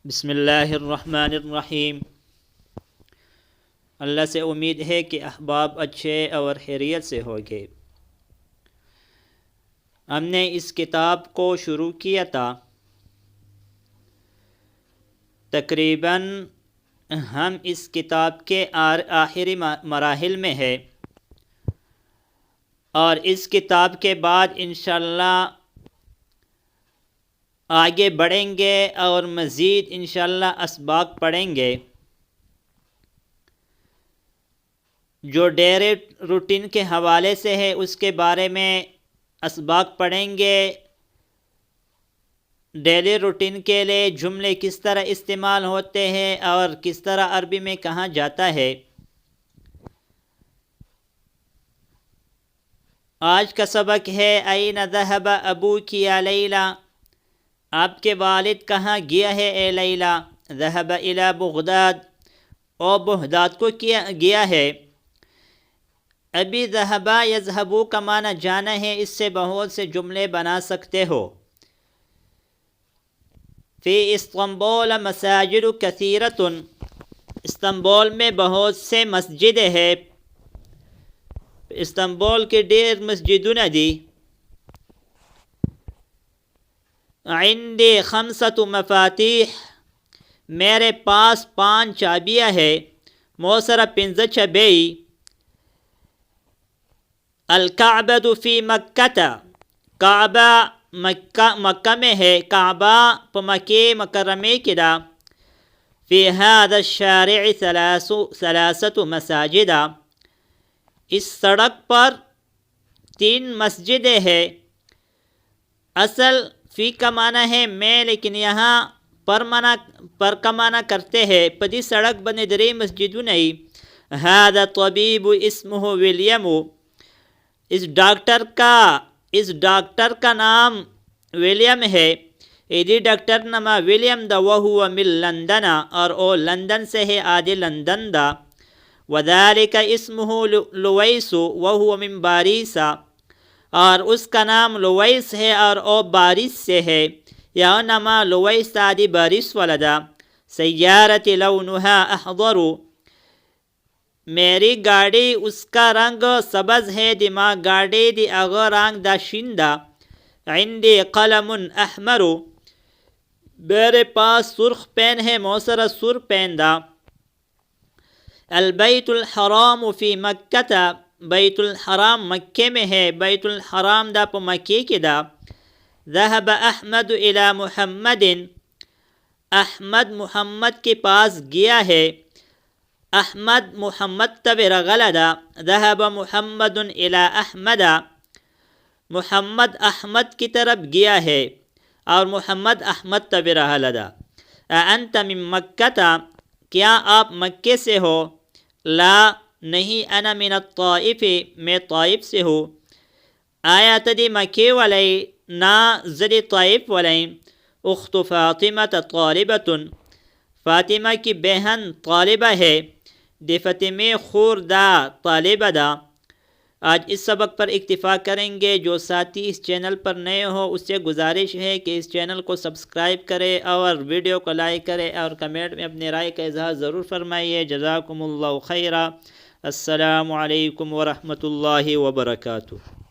بسم اللہ الرحمن الرحیم۔ اللہ سے امید ہے کہ احباب اچھے اور خیریت سے ہوگے۔ ہم نے اس کتاب کو شروع کیا تھا، تقریباً ہم اس کتاب کے آخری مراحل میں ہیں، اور اس کتاب کے بعد انشاءاللہ آگے بڑھیں گے اور مزید انشاءاللہ اسباق پڑھیں گے۔ جو ڈیلی روٹین کے حوالے سے ہے اس کے بارے میں اسباق پڑھیں گے۔ ڈیلی روٹین کے لیے جملے کس طرح استعمال ہوتے ہیں اور کس طرح عربی میں کہا جاتا ہے۔ آج کا سبق ہے این ذہب ابوک یا لیلی، آپ کے والد کہاں گیا ہے اے لیلی؟ ذہب الی بغداد، او بغداد کو گیا ہے۔ ابھی ذہبا یذہبو کا معنی جانا ہے، اس سے بہت سے جملے بنا سکتے ہو۔ فی استنبول مساجد کثیرۃ، استنبول میں بہت سے مسجدیں ہیں، استنبول کے ڈیر مسجدوں دی۔ عندی خمسۃ مفاتیح، میرے پاس 5 چابیاں ہیں، موسر 5 چابی۔ الکعبۃ فی مکہ، کعبہ مکہ میں ہے، کعبہ پا مکہ مکرمہ کی دا۔ فی هذا الشارع 3 مساجد، اس سڑک پر 3 مسجدیں ہیں۔ اصل فی کا معنی ہے میں، لیکن یہاں پر کا معنی کرتے ہیں۔ پدی سڑک بنے 3 مسجدوں نہیں۔ هذا طبیب اسمہ ولیم، اس ڈاکٹر کا نام ولیم ہے۔ ایدی ڈاکٹر نام ولیم دا، وہو من لندن، اور او لندن سے ہے، آدی لندن دا۔ وذالک اسمہ لویس وہو من باریس، اور اس کا نام لویس ہے اور او باریس سے ہے، یا نام لویس آدی باریس ولدا۔ سیارت لونہا احضر، میری گاڑی اس کا رنگ سبز ہے، دما گاڑی دی اغا رنگ دا شندہ۔ عندی قلم احمر، میرے پاس سرخ پین ہے، موسر سر پین دا۔ البیت الحرام فی مکہ، بیت الحرام مکہ میں ہے، بیت الحرام دا پا مکہ کی دا۔ ذہب احمد الی محمد، احمد محمد کے پاس گیا ہے۔ احمد محمد تب رغلدا، ذہب محمد الی احمد، محمد احمد کی طرف گیا ہے، اور محمد احمد تب رغلدا۔ انت من مکہ، کیا آپ مکہ سے ہو؟ لا نہیں، انا من الطائف، میں طائف سے ہوں۔ آیا تدی مکہ ولی؟ نا زدی طائف ولی۔ اخت فاطمہ طالبۃ، فاطمہ کی بہن طالبہ ہے۔ دی فاطمہ خور دا، طالبہ دا۔ آج اس سبق پر اکتفا کریں گے۔ جو ساتھی اس چینل پر نئے ہو اس سے گزارش ہے کہ اس چینل کو سبسکرائب کرے اور ویڈیو کو لائک کرے اور کمنٹ میں اپنے رائے کا اظہار ضرور فرمائیے۔ جزاکم اللہ خیرا۔ السلام علیکم ورحمۃ اللہ وبرکاتہ۔